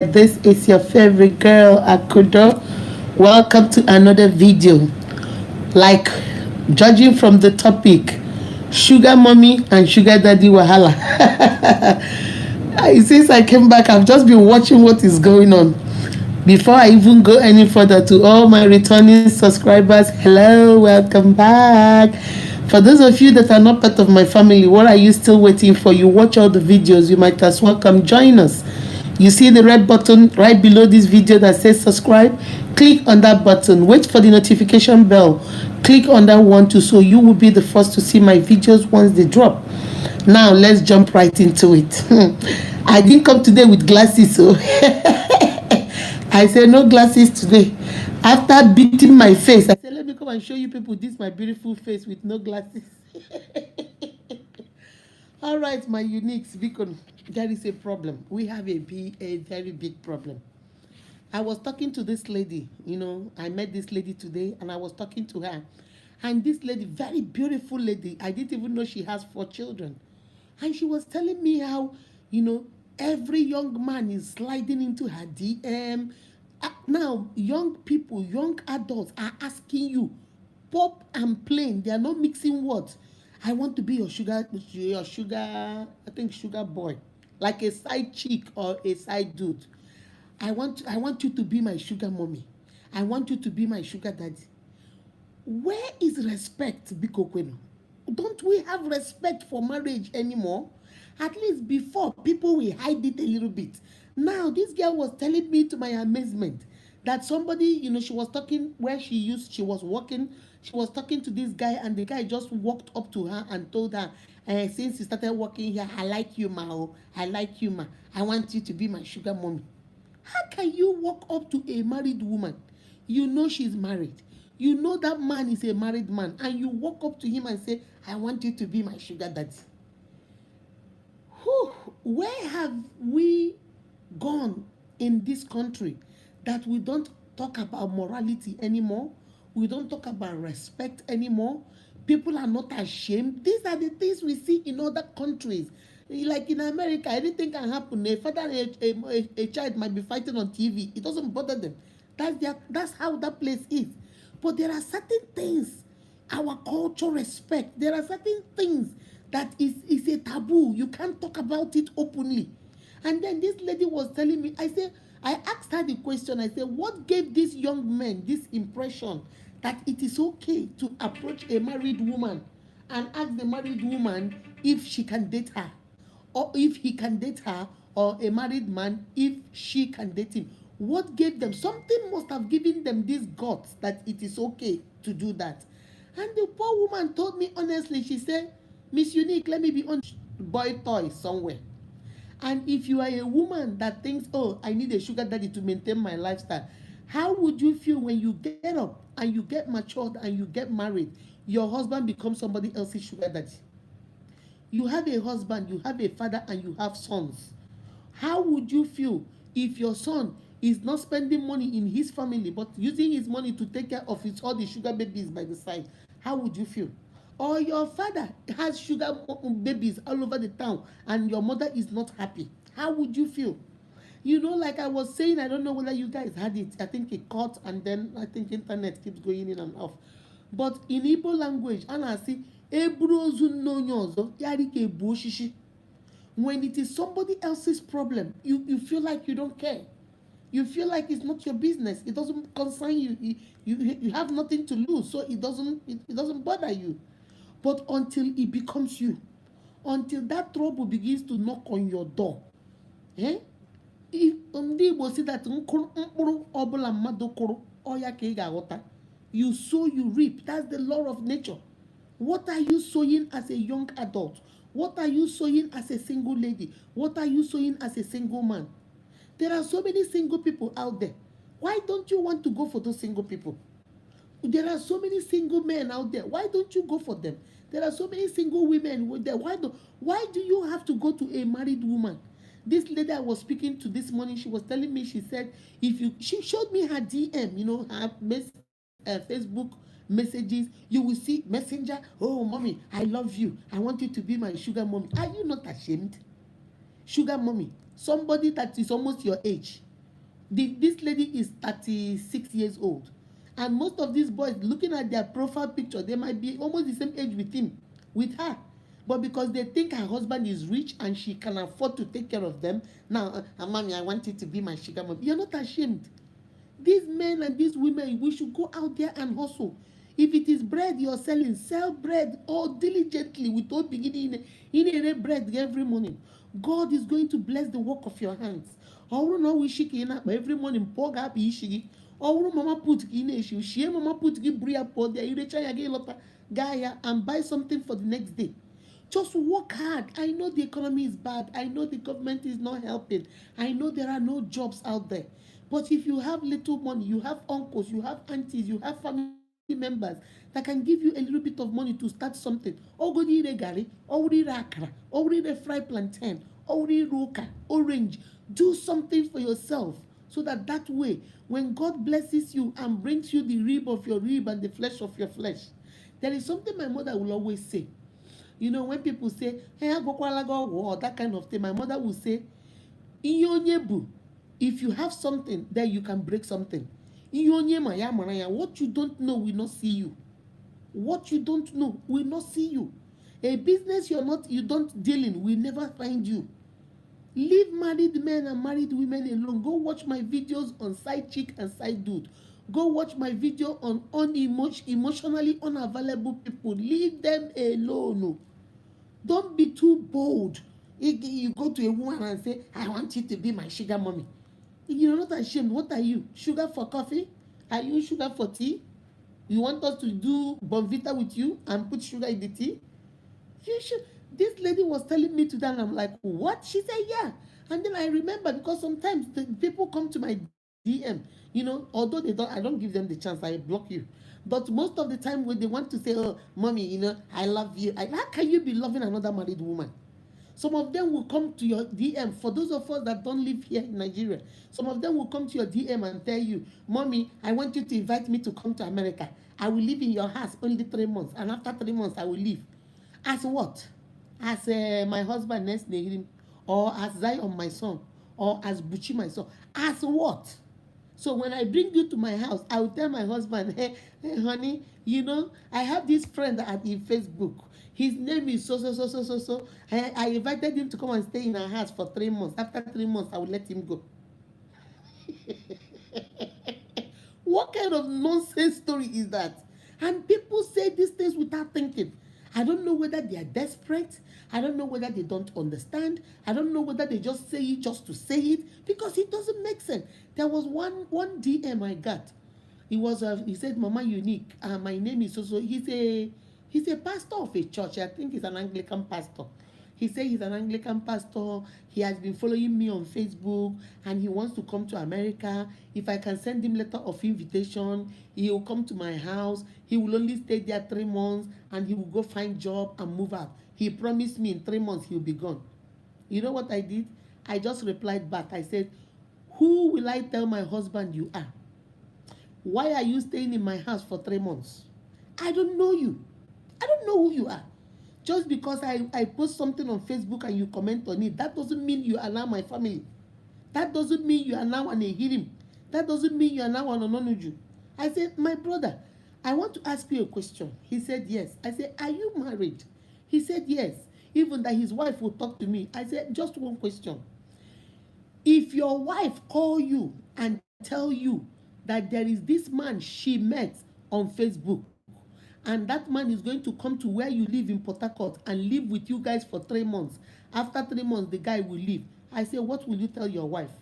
This is your favorite girl, Akudo. Welcome to another video. Like, judging from the topic, sugar mommy and sugar daddy wahala. Since I came back, I've just been watching what is going on. Before I even go any further, to all my returning subscribers, hello, welcome back. For those of you that are not part of my family, what are you still waiting for? You watch all the videos, you might as well come join us. You see the red button right below this video that says subscribe? Click on that button. Wait for the notification bell. Click on that one too, so you will be the first to see my videos once they drop. Now let's jump right into it. I didn't come today with glasses, so I said no glasses today. After beating my face, I said let me come and show you people this my beautiful face with no glasses. All right, my uniques, because there is a problem. We have a very big problem. I was talking to this lady, I met this lady today and I was talking to her. And this lady, very beautiful lady, I didn't even know she has 4 children. And she was telling me how, every young man is sliding into her DM. Now, young people, young adults are asking you, pop and plain, they are not mixing words. I want to be I think sugar boy, like a side chick or a side dude. I want you to be my sugar mommy. I want you to be my sugar daddy. Where is respect, Biko Kweno? Don't we have respect for marriage anymore? At least before, people will hide it a little bit. Now, this girl was telling me to my amazement that somebody, she was talking where she was working, she was talking to this guy, and the guy just walked up to her and told her, since you started working here, I like you, ma. Oh, I like you, ma. I want you to be my sugar mommy. How can you walk up to a married woman? You know she's married. You know that man is a married man. And you walk up to him and say, I want you to be my sugar daddy. Whew, where have we gone in this country that we don't talk about morality anymore? We don't talk about respect anymore. People are not ashamed. These are the things we see in other countries. Like in America, anything can happen. A father and a child might be fighting on TV. It doesn't bother them. That's how that place is. But there are certain things our culture respect. There are certain things that is a taboo. You can't talk about it openly. And then this lady was telling me, I asked her the question, I said, what gave these young men this impression that it is okay to approach a married woman and ask the married woman if she can date her, or if he can date her, or a married man if she can date him? What gave them? Something must have given them this guts that it is okay to do that. And the poor woman told me honestly, she said, Miss Unique, let me be on boy toy somewhere. And if you are a woman that thinks, oh, I need a sugar daddy to maintain my lifestyle, how would you feel when you get up and you get matured and you get married? Your husband becomes somebody else's sugar daddy. You have a husband, you have a father, and you have sons. How would you feel if your son is not spending money in his family but using his money to take care of all the sugar babies by the side? How would you feel? Or your father has sugar babies all over the town and your mother is not happy? How would you feel? Like I was saying, I don't know whether you guys had it. I think it caught, and then I think internet keeps going in and off. But in Igbo language, and I see when it is somebody else's problem, you feel like you don't care. You feel like it's not your business. It doesn't concern you. You have nothing to lose, so it doesn't bother you. But until it becomes you, until that trouble begins to knock on your door, eh? If ndị Igbo si that mkpụrụ ọbụla mmadụ kụrụ ọya ka ị ga-aghọta. You sow, you reap. That's the law of nature. What are you sowing as a young adult? What are you sowing as a single lady? What are you sowing as a single man? There are so many single people out there. Why don't you want to go for those single people? There are so many single men out there. Why don't you go for them? There are so many single women out there. Why do you have to go to a married woman? This lady I was speaking to this morning, she was telling me, she said, she showed me her DM, her Facebook messages. You will see messenger, oh, mommy, I love you. I want you to be my sugar mommy. Are you not ashamed? Sugar mommy, somebody that is almost your age. This lady is 36 years old, and most of these boys, looking at their profile picture, they might be almost the same age with him, with her, but because they think her husband is rich and she can afford to take care of them. Now, mommy, I want you to be my sugar mom. You're not ashamed. These men and these women, we should go out there and hustle. If it is bread you're selling, sell bread all diligently without beginning in a bread every morning. God is going to bless the work of your hands. Ọwụrụ na ọwụ isi ka ị na-akpa every morning pụọ ga-akpa isi gị. Ọwụrụ mama put gị na-eshi shie mama put gị buru ya pụọ dị irecha ya gị lọta gaa ya and buy something for the next day. Just work hard. I know the economy is bad. I know the government is not helping. I know there are no jobs out there. But if you have little money, you have uncles, you have aunties, you have family members that can give you a little bit of money to start something. Ogodi gari, ori akara, ori fry plantain, ori roka, orange. Do something for yourself so that way, when God blesses you and brings you the rib of your rib and the flesh of your flesh, there is something my mother will always say. You know, when people say, hey, or that kind of thing, my mother will say, if you have something, then you can break something. What you don't know will not see you. What you don't know will not see you. A business you don't deal in will never find you. Leave married men and married women alone. Go watch my videos on side chick and side dude. Go watch my video on emotionally unavailable people. Leave them alone. Don't be too bold. You go to a woman and say, I want you to be my sugar mommy. You're not ashamed. What are you? Sugar for coffee? Are you sugar for tea? You want us to do Bonvita with you and put sugar in the tea? You should. This lady was telling me today, and I'm like, what? She said, yeah. And then I remember, because sometimes the people come to my DM, although I don't give them the chance, I block you. But most of the time when they want to say, oh, mommy, I love you. How can you be loving another married woman? Some of them will come to your DM. For those of us that don't live here in Nigeria, some of them will come to your DM and tell you, mommy, I want you to invite me to come to America. I will live in your house only 3 months. And after 3 months, I will leave. As what? As my husband, next name, or as Zion, my son, or as Buchi, my son. As what? So when I bring you to my house, I will tell my husband, hey honey, I have this friend in Facebook. His name is so. I invited him to come and stay in our house for 3 months. After 3 months, I will let him go. What kind of nonsense story is that? And people say these things without thinking. I don't know whether they are desperate. I don't know whether they don't understand. I don't know whether they just say it just to say it, because it doesn't make sense. There was one DM I got. He said, Mama Unique, my name is so. He's a pastor of a church. I think he's an Anglican pastor. He said he's an Anglican pastor. He has been following me on Facebook and he wants to come to America. If I can send him letter of invitation, he will come to my house. He will only stay there 3 months and he will go find job and move out. He promised me in 3 months he'll be gone. You know what I did? I just replied back. I said, who will I tell my husband you are? Why are you staying in my house for 3 months? I don't know you. I don't know who you are. Just because I post something on Facebook and you comment on it, that doesn't mean you are now my family. That doesn't mean you are now an Ehirim. That doesn't mean you are now an Ononuju. I said, my brother, I want to ask you a question. He said, yes. I said, are you married? He said, yes. Even that his wife will talk to me. I said, just one question. If your wife call you and tell you that there is this man she met on Facebook, and that man is going to come to where you live in Port Harcourt and live with you guys for 3 months. After 3 months, the guy will leave. I said, what will you tell your wife?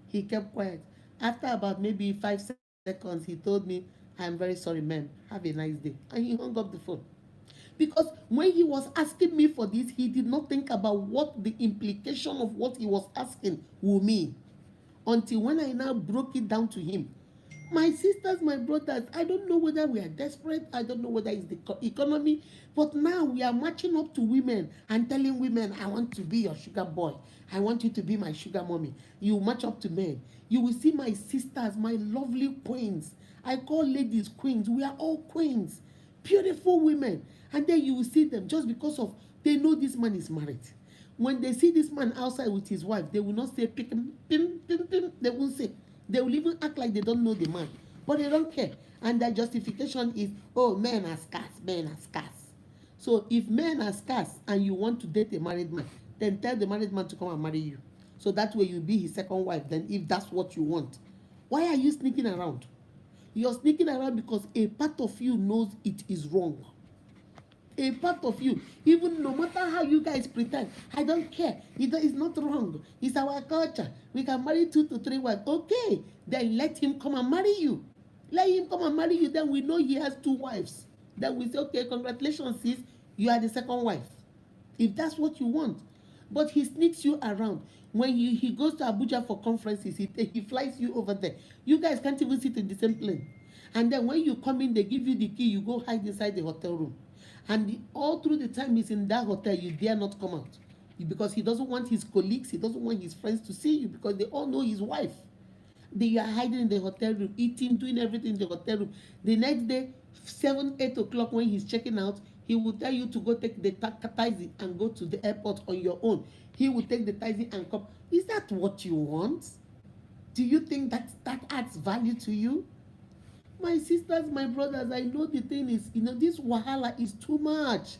He kept quiet. After about maybe 5 seconds, he told me, I'm very sorry, ma'am. Have a nice day. And he hung up the phone. Because when he was asking me for this, he did not think about what the implication of what he was asking will mean. Until when I now broke it down to him. My sisters, my brothers, I don't know whether we are desperate. I don't know whether it's the economy. But now we are marching up to women and telling women, I want to be your sugar boy. I want you to be my sugar mommy. You march up to men. You will see my sisters, my lovely queens. I call ladies queens. We are all queens. Beautiful women. And then you will see them just because of they know this man is married. When they see this man outside with his wife, they will not say pick him, pim, pim, pim. They won't say. They will even act like they don't know the man. But they don't care. And their justification is, oh, men are scarce, men are scarce. So if men are scarce and you want to date a married man, then tell the married man to come and marry you. So that way you'll be his second wife, then if that's what you want. Why are you sneaking around? You're sneaking around because a part of you knows it is wrong. A part of you, even no matter how you guys pretend, I don't care. It's not wrong. It's our culture. We can marry 2 to 3 wives. Okay, then let him come and marry you. Let him come and marry you. Then we know he has 2 wives. Then we say, okay, congratulations, sis, you are the second wife. If that's what you want. But he sneaks you around. When he goes to Abuja for conferences, he flies you over there. You guys can't even sit in the same plane. And then when you come in, they give you the key, you go hide inside the hotel room. And all through the time he's in that hotel, you dare not come out. Because he doesn't want his colleagues, he doesn't want his friends to see you because they all know his wife. They are hiding in the hotel room, eating, doing everything in the hotel room. The next day, 7, 8 o'clock when he's checking out, he will tell you to go take the taxi and go to the airport on your own. He will take the taxi and come. Is that what you want? Do you think that adds value to you? My sisters, my brothers, I know the thing is, this wahala is too much.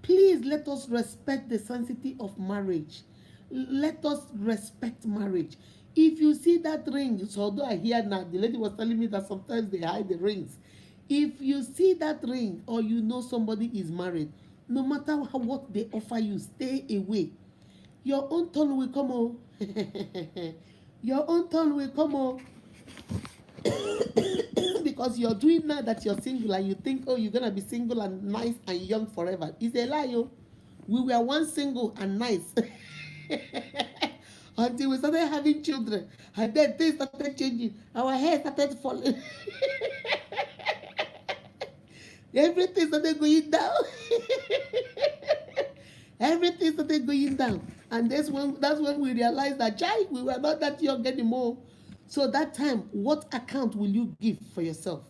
Please let us respect the sanctity of marriage. Let us respect marriage. If you see that ring, so although I hear now, the lady was telling me that sometimes they hide the rings. If you see that ring or you know somebody is married, no matter what they offer you, stay away. Your own turn will come on. Your own turn will come on. Because you're doing now that you're single and you think, oh, you're going to be single and nice and young forever. It's a lie, yo. We were once single and nice. Until we started having children. And then things started changing. Our hair started falling. Everything started going down. Everything started going down. And that's when we realized that, we were not that young anymore. So that time, what account will you give for yourself?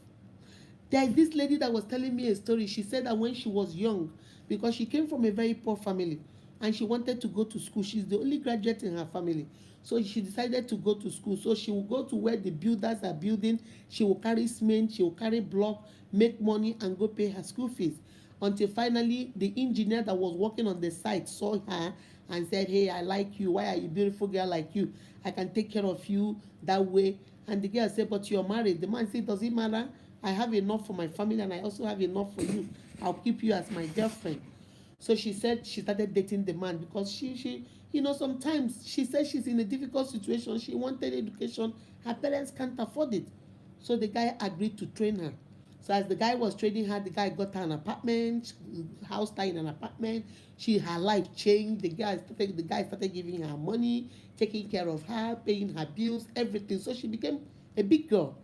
There is this lady that was telling me a story. She said that when she was young, because she came from a very poor family, and she wanted to go to school. She's the only graduate in her family. So she decided to go to school. So she will go to where the builders are building. She will carry cement, she will carry block, make money, and go pay her school fees. Until finally, the engineer that was working on the site saw her and said, hey, I like you. Why are you a beautiful girl like you? I can take care of you that way. And the girl said, but you're married. The man said, does it matter? I have enough for my family and I also have enough for you. I'll keep you as my girlfriend. So she said she started dating the man because she sometimes she said she's in a difficult situation. She wanted education. Her parents can't afford it. So the guy agreed to train her. So as the guy was training her, the guy got her an apartment, house her in an apartment. Her life changed. The guy started giving her money, taking care of her, paying her bills, everything. So she became a big girl.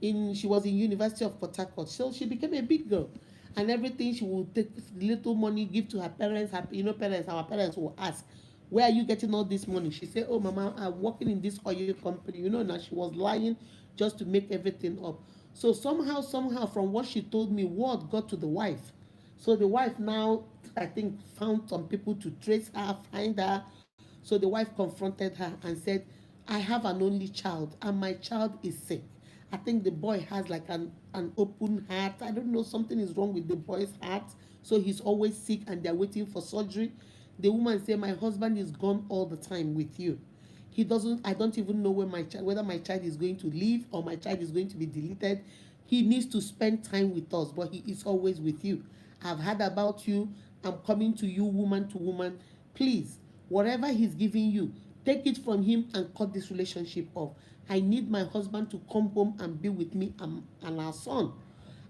She was in University of Port Harcourt. So she became a big girl. And everything she would take little money, give to her parents. Our parents will ask, where are you getting all this money? She said, oh, mama, I'm working in this oil company. Now she was lying just to make everything up. So somehow, from what she told me, word got to the wife. So the wife now, I think, found some people to trace her, find her. So the wife confronted her and said, I have an only child, and my child is sick. I think the boy has like an open heart. I don't know, something is wrong with the boy's heart. So he's always sick and they're waiting for surgery. The woman said, my husband is gone all the time with you. I don't even know whether my child is going to leave or my child is going to be deleted. He needs to spend time with us, but he is always with you. I've heard about you. I'm coming to you woman to woman. Please, whatever he's giving you, take it from him and cut this relationship off. I need my husband to come home and be with me and our son.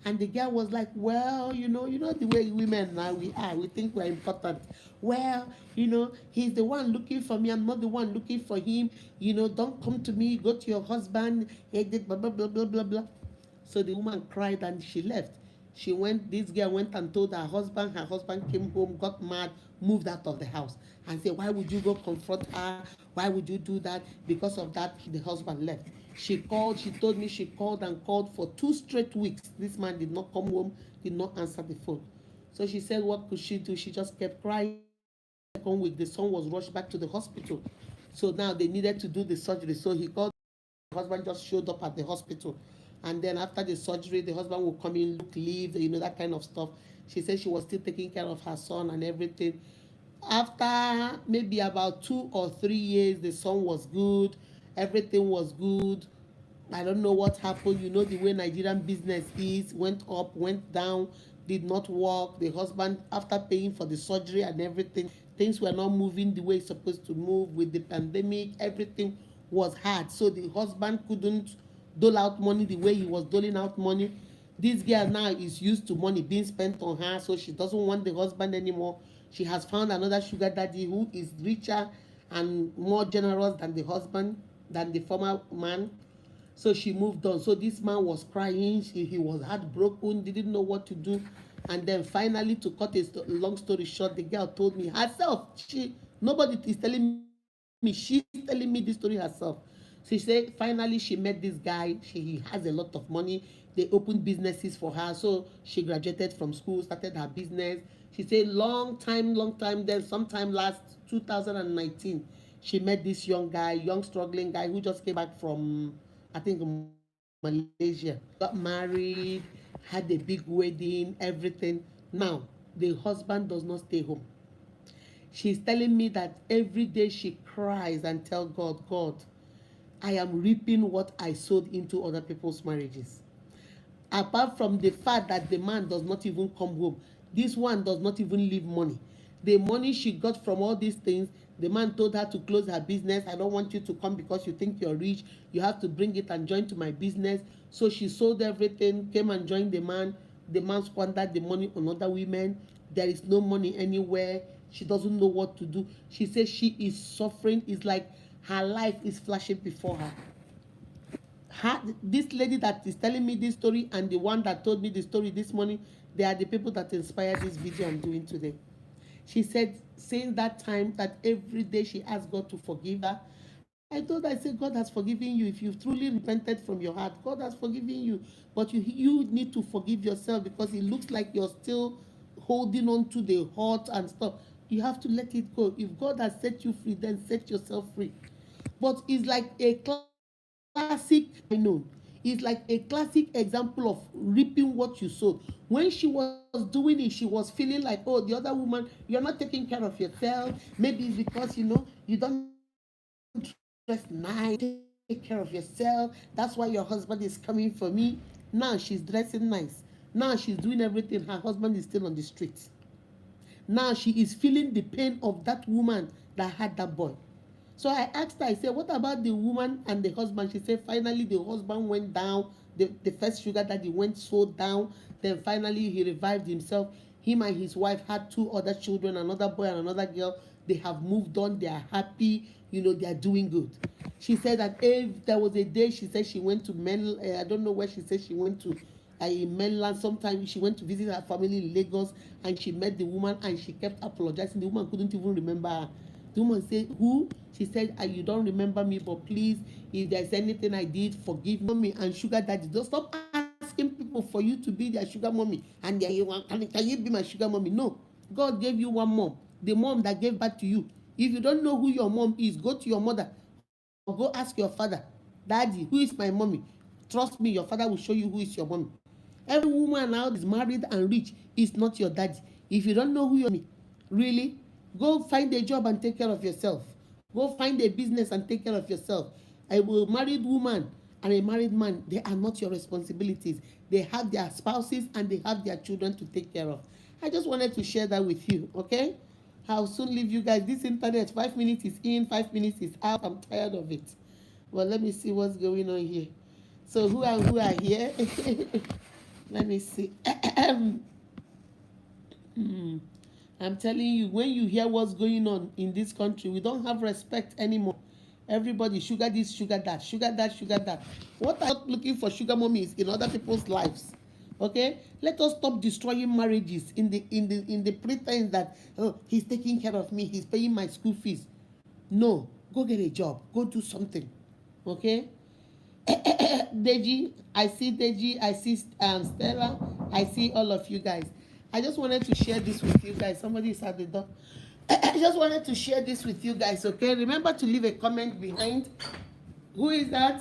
And the girl was like, well, the way women now we think we're important. Well, he's the one looking for me. I'm not the one looking for him. Don't come to me. Go to your husband. He did blah, blah, blah, blah, blah, blah. So the woman cried and she left. This girl went and told her husband. Her husband came home, got mad, moved out of the house and said, why would you go confront her? Why would you do that? Because of that, the husband left. She told me she called and called for 2 straight weeks. This man did not come home, did not answer the phone. So she said, what could she do? She just kept crying 2nd week, the son was rushed back to the hospital. So now they needed to do the surgery. So he called, the husband just showed up at the hospital. And then after the surgery, the husband would come in, look, leave, that kind of stuff. She said she was still taking care of her son and everything. After maybe about 2 or 3 years, the son was good, everything was good. I don't know what happened. You know the way Nigerian business is, went up, went down, did not work. The husband, after paying for the surgery and everything, things were not moving the way it's supposed to move. With the pandemic, everything was hard. So the husband couldn't dole out money the way he was doling out money. This girl now is used to money being spent on her, so she doesn't want the husband anymore. She has found another sugar daddy who is richer and more generous than the husband, than the former man. So she moved on. So this man was crying. He was heartbroken, didn't know what to do. And then finally, to cut a long story short, the girl told me herself. Nobody is telling me. She's telling me this story herself. She said finally she met this guy. He has a lot of money. They opened businesses for her. So she graduated from school, started her business. She said long time. Then sometime last 2019, she met this young guy, young struggling guy who just came back from, I think, Malaysia. Got married, had a big wedding, everything. Now, the husband does not stay home. She's telling me that every day she cries and tells God, God, I am reaping what I sowed into other people's marriages. Apart from the fact that the man does not even come home, this one does not even leave money. The money she got from all these things, the man told her to close her business. I don't want you to come because you think you're rich. You have to bring it and join to my business. So she sold everything, came and joined the man. The man squandered the money on other women. There is no money anywhere. She doesn't know what to do. She says she is suffering. It's like her life is flashing before her. This lady that is telling me this story and the one that told me the story this morning, they are the people that inspired this video I'm doing today. She said since that time that every day she asked God to forgive her. I told her, I said, God has forgiven you. If you've truly repented from your heart, God has forgiven you. But you need to forgive yourself, because it looks like you're still holding on to the hurt and stuff. You have to let it go. If God has set you free, then set yourself free. But it's like a classic, I know, it's like a classic example of reaping what you sowed. When she was doing it, she was feeling like, oh, the other woman, you're not taking care of yourself. Maybe it's because you don't dress nice, take care of yourself. That's why your husband is coming for me. Now she's dressing nice. Now she's doing everything. Her husband is still on the streets. Now she is feeling the pain of that woman that had that boy. So I asked her, I said, what about the woman and the husband? She said, finally, the husband went down. The first sugar daddy went so down. Then finally, he revived himself. Him and his wife had 2 other children, another boy and another girl. They have moved on. They are happy. They are doing good. She said that if there was a day, she said she went to I don't know where she said she went to, in mainland. Sometimes she went to visit her family in Lagos, and she met the woman, and she kept apologizing. The woman couldn't even remember her. The woman said, who? She said, you don't remember me, but please, if there's anything I did, forgive me. And sugar daddy, don't stop asking people for you to be their sugar mommy. And can you be my sugar mommy? No. God gave you one mom, the mom that gave birth to you. If you don't know who your mom is, go to your mother or go ask your father, Daddy, who is my mommy? Trust me, your father will show you who is your mommy. Every woman now is married and rich is not your daddy. If you don't know who your mommy, really, go find a job and take care of yourself. Go find a business and take care of yourself. A married woman and a married man, they are not your responsibilities. They have their spouses and they have their children to take care of. I just wanted to share that with you, okay? I'll soon leave you guys. This internet, 5 minutes is in, 5 minutes is out. I'm tired of it. Well, let me see what's going on here. So who are here? Let me see. I'm telling you, when you hear what's going on in this country, we don't have respect anymore. Everybody, sugar this, sugar that, sugar that, sugar that. What I'm not looking for sugar mommies in other people's lives. Okay? Let us stop destroying marriages in the pretense that, oh, he's taking care of me, he's paying my school fees. No, go get a job, go do something. Okay? Deji, I see Stella, I see all of you guys. I just wanted to share this with you guys. Somebody is at the door. I just wanted to share this with you guys, okay? Remember to leave a comment behind. Who is that?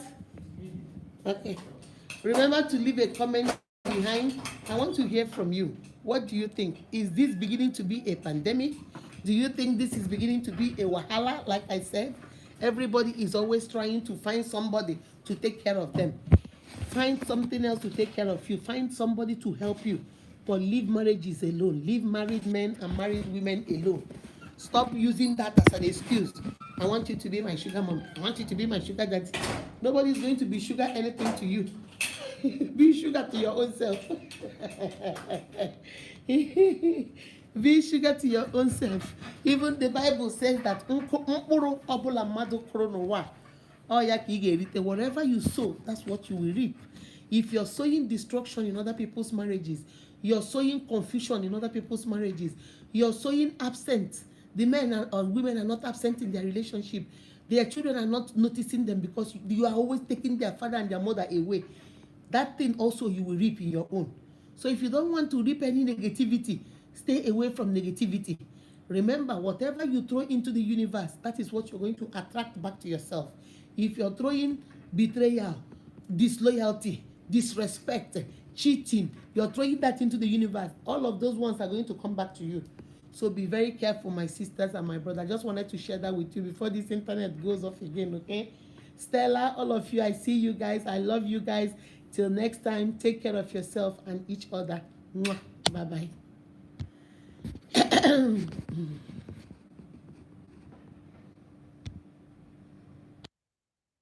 Okay. Remember to leave a comment behind. I want to hear from you. What do you think? Is this beginning to be a pandemic? Do you think this is beginning to be a wahala? Like I said, everybody is always trying to find somebody to take care of them. Find something else to take care of you. Find somebody to help you. But leave marriages alone. Leave married men and married women alone. Stop using that as an excuse. I want you to be my sugar mom. I want you to be my sugar daddy. Nobody's going to be sugar anything to you. Be sugar to your own self. Be sugar to your own self. Even the Bible says that whatever you sow, that's what you will reap. If you're sowing destruction in other people's marriages, you're sowing confusion in other people's marriages, you're sowing absent. The men or women are not absent in their relationship. Their children are not noticing them because you are always taking their father and their mother away. That thing also you will reap in your own. So if you don't want to reap any negativity, stay away from negativity. Remember, whatever you throw into the universe, that is what you're going to attract back to yourself. If you're throwing betrayal, disloyalty, disrespect, cheating, you're throwing that into the universe, all of those ones are going to come back to you. So be very careful, my sisters and my brother. I just wanted to share that with you before this internet goes off again, okay? Stella, all of you, I see you guys. I love you guys. Till next time, take care of yourself and each other. Bye-bye.